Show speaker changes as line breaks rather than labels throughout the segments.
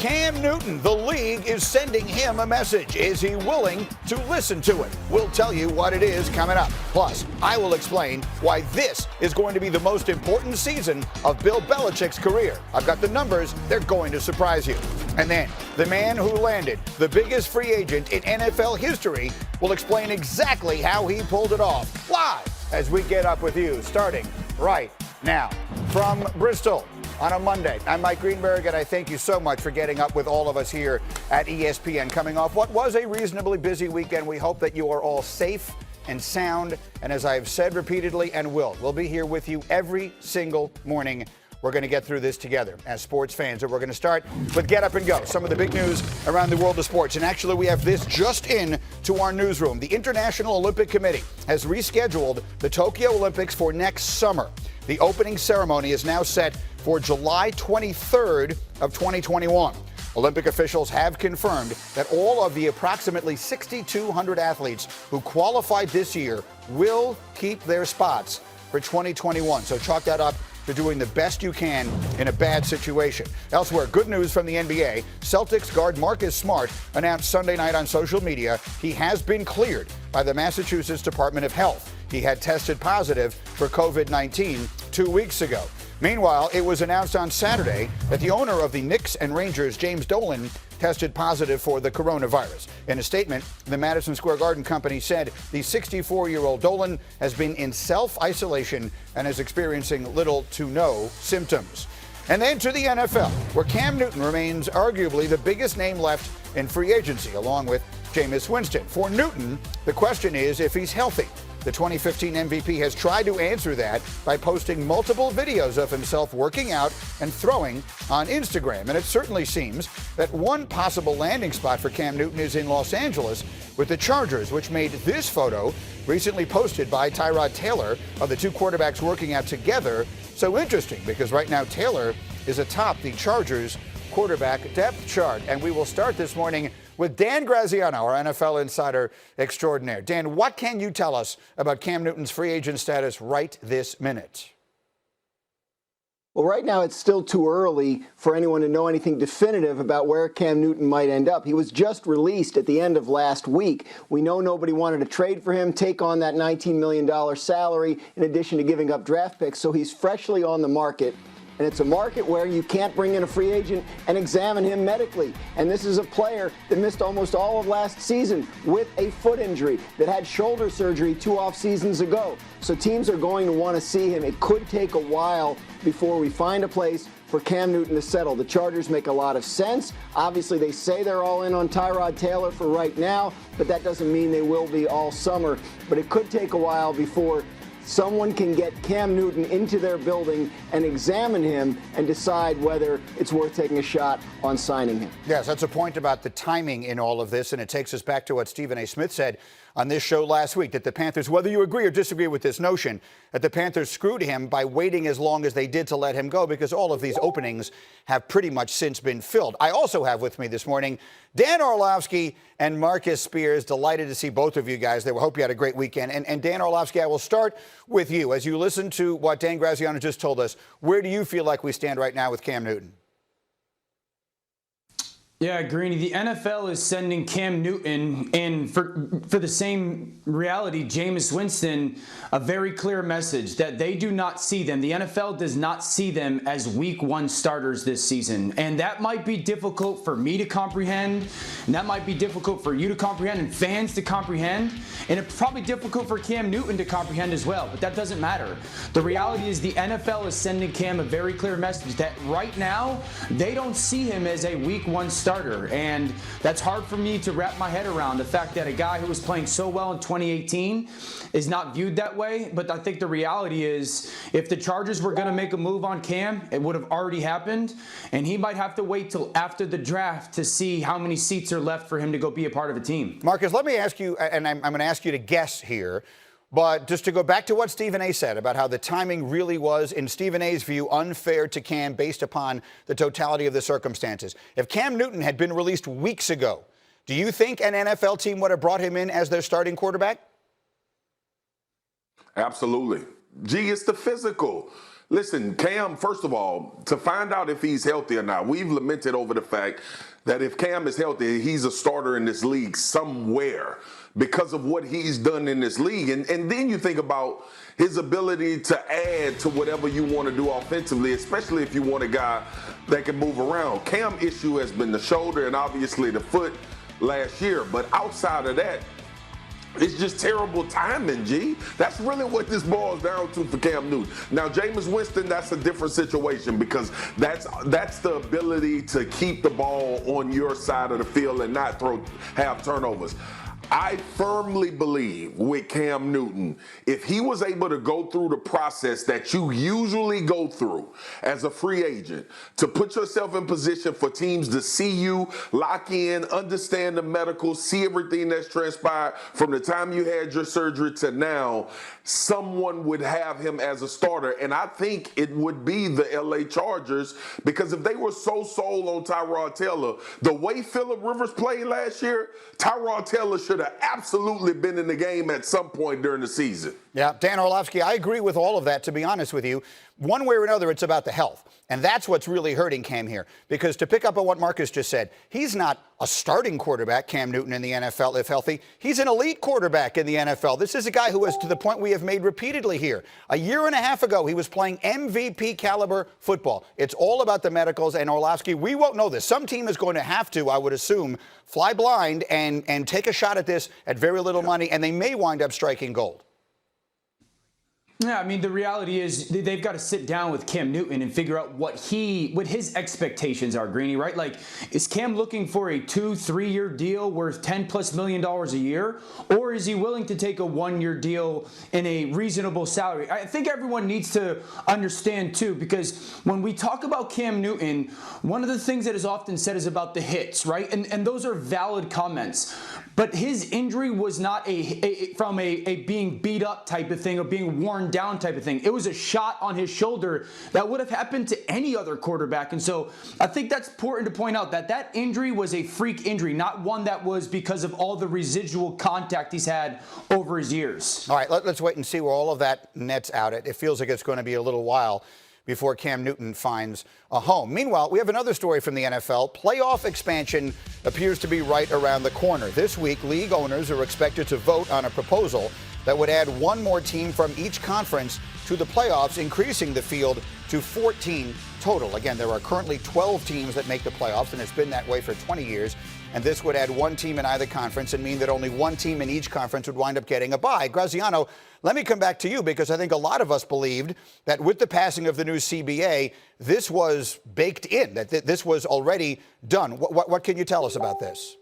Cam Newton, the league is sending him a message. Is he willing to listen to it? We'll tell you what it is coming up. Plus, I will explain why this is going to be the most important season of Bill Belichick's career. I've got the numbers. They're going to surprise you. And then, the man who landed the biggest free agent in NFL history will explain exactly how he pulled it off. Live as we get up with you, starting right now. From Bristol on a Monday, I'm Mike Greenberg, and I thank you so much for getting up with all of us here at ESPN. Coming off what was a reasonably busy weekend, we hope that you are all safe and sound. And as I've said repeatedly and we'll be here with you every single morning. We're going to get through this together as sports fans. And we're going to start with Get Up and Go, some of the big news around the world of sports. And actually, we have this just in to our newsroom. The International Olympic Committee has rescheduled the Tokyo Olympics for next summer. The opening ceremony is now set for July 23rd of 2021. Olympic officials have confirmed that all of the approximately 6,200 athletes who qualified this year will keep their spots for 2021. So chalk that up to doing the best you can in a bad situation. Elsewhere, good news from the NBA. Celtics guard Marcus Smart announced Sunday night on social media he has been cleared by the Massachusetts Department of Health. He had tested positive for COVID-19 2 weeks ago. Meanwhile, it was announced on Saturday that the owner of the Knicks and Rangers, James Dolan, tested positive for the coronavirus. In a statement, the Madison Square Garden company said the 64-year-old Dolan has been in self-isolation and is experiencing little to no symptoms. And then to the NFL, where Cam Newton remains arguably the biggest name left in free agency, along with Jameis Winston. For Newton, the question is if he's healthy. The 2015 MVP has tried to answer that by posting multiple videos of himself working out and throwing on Instagram. And it certainly seems that one possible landing spot for Cam Newton is in Los Angeles with the Chargers, which made this photo recently posted by Tyrod Taylor of the two quarterbacks working out together so interesting, because right now Taylor is atop the Chargers quarterback depth chart. And we will start this morning with Dan Graziano, our NFL insider extraordinaire. Dan, what can you tell us about Cam Newton's free agent status right this minute?
Well, right now it's still too early for anyone to know anything definitive about where Cam Newton might end up. He was just released at the end of last week. We know nobody wanted to trade for him, take on that $19 million salary, in addition to giving up draft picks, so he's freshly on the market. And it's a market where you can't bring in a free agent and examine him medically. And this is a player that missed almost all of last season with a foot injury, that had shoulder surgery 2 off seasons ago. So teams are going to want to see him. It could take a while before we find a place for Cam Newton to settle. The Chargers make a lot of sense. Obviously, they say they're all in on Tyrod Taylor for right now, but that doesn't mean they will be all summer. But it could take a while before someone can get Cam Newton into their building and examine him and decide whether it's worth taking a shot on signing him.
Yes, that's a point about the timing in all of this, and it takes us back to what Stephen A. Smith said on this show last week, that the Panthers, whether you agree or disagree with this notion, that the Panthers screwed him by waiting as long as they did to let him go, because all of these openings have pretty much since been filled. I also have with me this morning Dan Orlovsky and Marcus Spears. Delighted to see both of you guys there. We hope you had a great weekend. And Dan Orlovsky, I will start with you. As you listen to what Dan Graziano just told us, where do you feel like we stand right now with Cam Newton?
Yeah, Greeny, the NFL is sending Cam Newton and for the same reality, Jameis Winston, a very clear message that they do not see them. The NFL does not see them as week 1 starters this season. And that might be difficult for me to comprehend, and that might be difficult for you to comprehend and fans to comprehend. And it's probably difficult for Cam Newton to comprehend as well, but that doesn't matter. The reality is the NFL is sending Cam a very clear message that right now they don't see him as a week 1 starter, and that's hard for me to wrap my head around, the fact that a guy who was playing so well in 2018 is not viewed that way. But I think the reality is if the Chargers were going to make a move on Cam, it would have already happened, and he might have to wait till after the draft to see how many seats are left for him to go be a part of a team.
Marcus, let me ask you, and I'm going to ask you to guess here, but just to go back to what Stephen A. said about how the timing really was, in Stephen A.'s view, unfair to Cam based upon the totality of the circumstances. If Cam Newton had been released weeks ago, do you think an NFL team would have brought him in as their starting quarterback?
Absolutely. Gee, it's the physical. Listen, Cam, first of all, to find out if he's healthy or not, we've lamented over the fact that if Cam is healthy, he's a starter in this league somewhere because of what he's done in this league. And then you think about his ability to add to whatever you want to do offensively, especially if you want a guy that can move around. Cam's issue has been the shoulder and obviously the foot last year. But outside of that, it's just terrible timing, G. That's really what this boils down to for Cam Newton. Now, Jameis Winston, that's a different situation because that's the ability to keep the ball on your side of the field and not have turnovers. I firmly believe with Cam Newton, if he was able to go through the process that you usually go through as a free agent, to put yourself in position for teams to see you, lock in, understand the medical, see everything that's transpired from the time you had your surgery to now, someone would have him as a starter. And I think it would be the LA Chargers, because if they were so sold on Tyrod Taylor, the way Phillip Rivers played last year, Tyrod Taylor should have absolutely been in the game at some point during the season.
Yeah, Dan Orlovsky, I agree with all of that, to be honest with you. One way or another, it's about the health. And that's what's really hurting Cam here. Because to pick up on what Marcus just said, he's not a starting quarterback, Cam Newton, in the NFL, if healthy. He's an elite quarterback in the NFL. This is a guy who is to the point we have made repeatedly here. A year and a half ago, he was playing MVP caliber football. It's all about the medicals. And Orlovsky, we won't know this. Some team is going to have to, I would assume, fly blind and take a shot at this at very little money. And they may wind up striking gold.
Yeah, I mean, the reality is they've got to sit down with Cam Newton and figure out what his expectations are, Greeny, right? Like, is Cam looking for a 2-3 year deal worth $10+ million a year? Or is he willing to take a 1-year deal in a reasonable salary? I think everyone needs to understand, too, because when we talk about Cam Newton, one of the things that is often said is about the hits, right? And those are valid comments. But his injury was not from a being beat up type of thing or being worn down type of thing. It was a shot on his shoulder that would have happened to any other quarterback. And so I think that's important to point out that that injury was a freak injury, not one that was because of all the residual contact he's had over his years.
All right, let's wait and see where all of that nets out. It feels like it's going to be a little while before Cam Newton finds a home. Meanwhile, we have another story from the NFL. Playoff expansion appears to be right around the corner. This week, league owners are expected to vote on a proposal that would add one more team from each conference to the playoffs, increasing the field to 14 total. Again, there are currently 12 teams that make the playoffs, and it's been that way for 20 years. And this would add one team in either conference and mean that only one team in each conference would wind up getting a bye. Graziano, let me come back to you, because I think a lot of us believed that with the passing of the new CBA, this was baked in, that this was already done. What can you tell us about this?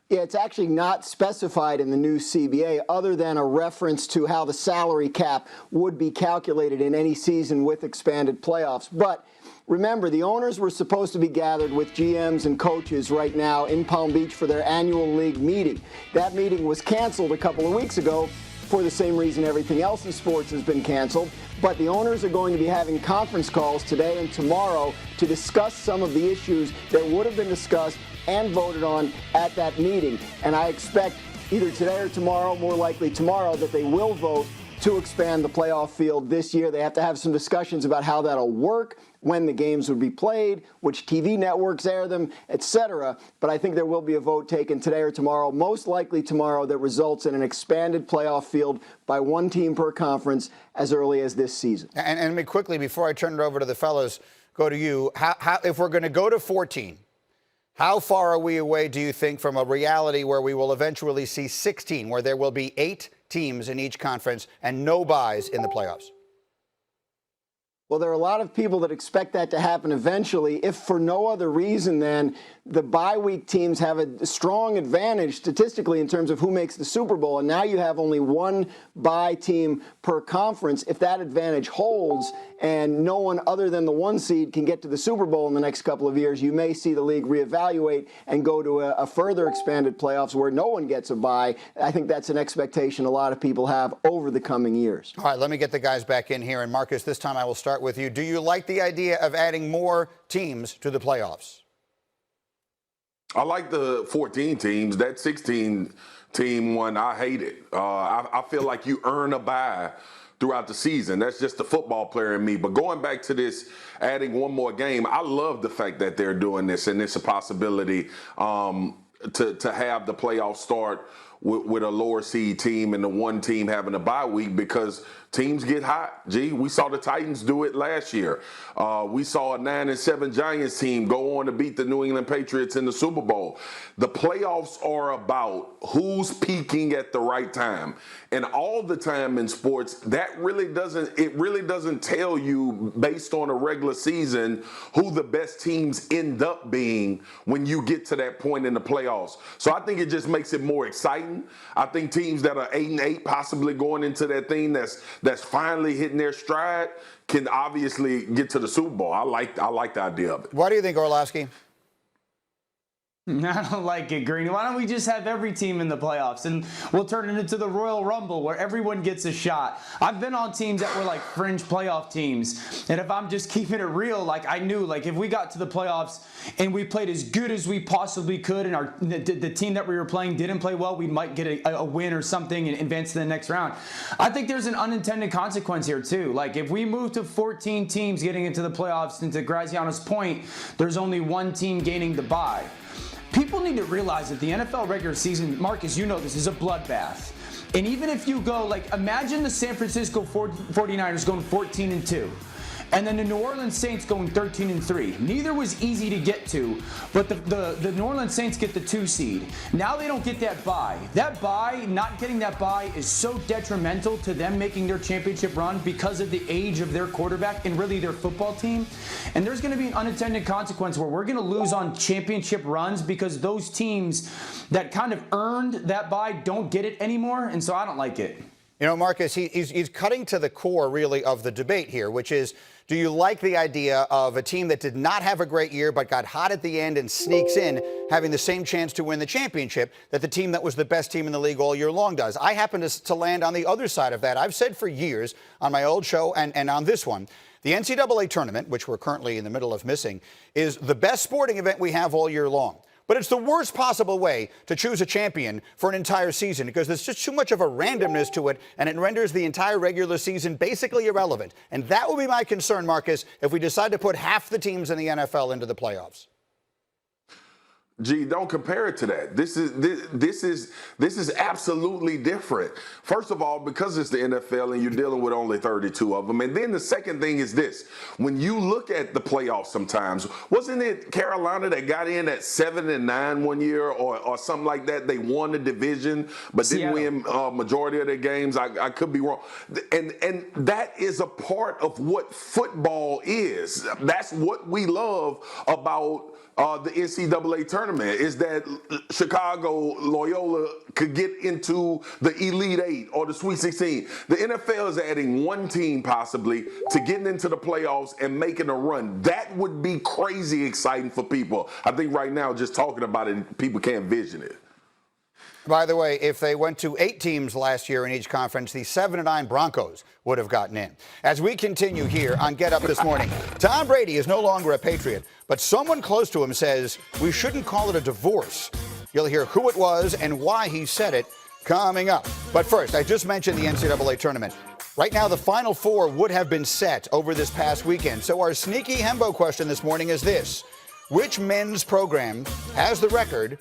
Yeah, it's actually not specified in the new CBA other than a reference to how the salary cap would be calculated in any season with expanded playoffs. But remember, the owners were supposed to be gathered with GMs and coaches right now in Palm Beach for their annual league meeting. That meeting was canceled a couple of weeks ago for the same reason everything else in sports has been canceled. But the owners are going to be having conference calls today and tomorrow to discuss some of the issues that would have been discussed and voted on at that meeting. And I expect either today or tomorrow, more likely tomorrow, that they will vote to expand the playoff field this year. They have to have some discussions about how that'll work, when the games would be played, which TV networks air them, etc. But I think there will be a vote taken today or tomorrow, most likely tomorrow, that results in an expanded playoff field by one team per conference as early as this season.
And let me quickly, before I turn it over to the fellas, go to you. How if we're going to go to 14, how far are we away, do you think, from a reality where we will eventually see 16, where there will be 8 teams in each conference and no byes in the playoffs?
Well, there are a lot of people that expect that to happen eventually, if for no other reason than the bye week teams have a strong advantage statistically in terms of who makes the Super Bowl, and now you have only one bye team per conference. If that advantage holds and no one other than the 1 seed can get to the Super Bowl in the next couple of years, you may see the league reevaluate and go to a further expanded playoffs where no one gets a bye. I think that's an expectation a lot of people have over the coming years.
All right, let me get the guys back in here. And Marcus, this time I will start with you. Do you like the idea of adding more teams to the playoffs?
I like the 14 teams. That 16 team one, I hate it. I feel like you earn a bye throughout the season. That's just the football player in me. But going back to this, adding one more game, I love the fact that they're doing this, and it's a possibility to have the playoffs start with a lower seed team and the one team having a bye week, because teams get hot. We saw the Titans do it last year. We saw a 9-7 Giants team go on to beat the New England Patriots in the Super Bowl. The playoffs are about who's peaking at the right time. And all the time in sports, it really doesn't tell you based on a regular season who the best teams end up being when you get to that point in the playoffs. So I think it just makes it more exciting. I think teams that are 8-8, possibly going into that thing that's finally hitting their stride, can obviously get to the Super Bowl. I like the idea of it.
What do you think, Orlovsky?
I don't like it, Greeny. Why don't we just have every team in the playoffs, and we'll turn it into the Royal Rumble where everyone gets a shot. I've been on teams that were like fringe playoff teams, and if I'm just keeping it real, like I knew, like if we got to the playoffs and we played as good as we possibly could, and the team that we were playing didn't play well, we might get a win or something and advance to the next round. I think there's an unintended consequence here too. Like if we move to 14 teams getting into the playoffs, and to Graziano's point, there's only one team gaining the bye. People need to realize that the NFL regular season, Marcus, you know this, is a bloodbath. And even if you go, like, imagine the San Francisco 49ers going 14-2. And then the New Orleans Saints going 13-3. Neither was easy to get to, but the New Orleans Saints get the 2 seed. Now they don't get that bye. That bye, not getting that bye, is so detrimental to them making their championship run because of the age of their quarterback and really their football team. And there's going to be an unintended consequence where we're going to lose on championship runs because those teams that kind of earned that bye don't get it anymore. And so I don't like it.
You know, Marcus, he's cutting to the core, really, of the debate here, which is, do you like the idea of a team that did not have a great year but got hot at the end and sneaks in, having the same chance to win the championship that the team that was the best team in the league all year long does? I happen to land on the other side of that. I've said for years on my old show and on this one, the NCAA tournament, which we're currently in the middle of missing, is the best sporting event we have all year long. But it's the worst possible way to choose a champion for an entire season, because there's just too much of a randomness to it, and it renders the entire regular season basically irrelevant. And that will be my concern, Marcus, if we decide to put half the teams in the NFL into the playoffs.
Don't compare it to that. This is absolutely different. First of all, because it's the NFL and you're dealing with only 32 of them. And then the second thing is this: when you look at the playoffs, sometimes wasn't it Carolina that got in at 7-9 one year or something like that? They won the division but didn't win majority of their games. I could be wrong. And that is a part of what football is. That's what we love about the NCAA tournament, is that Chicago, Loyola could get into the Elite Eight or the Sweet 16. The NFL is adding one team possibly to getting into the playoffs and making a run. That would be crazy exciting for people. I think right now, just talking about it, people can't vision it.
By the way, if they went to 8 teams last year in each conference, the 7-9 Broncos would have gotten in. As we continue here on Get Up this morning, Tom Brady is no longer a Patriot, but someone close to him says we shouldn't call it a divorce. You'll hear who it was and why he said it coming up. But first, I just mentioned the NCAA tournament. Right now, the Final Four would have been set over this past weekend. So our sneaky Hembo question this morning is this: which men's program has the record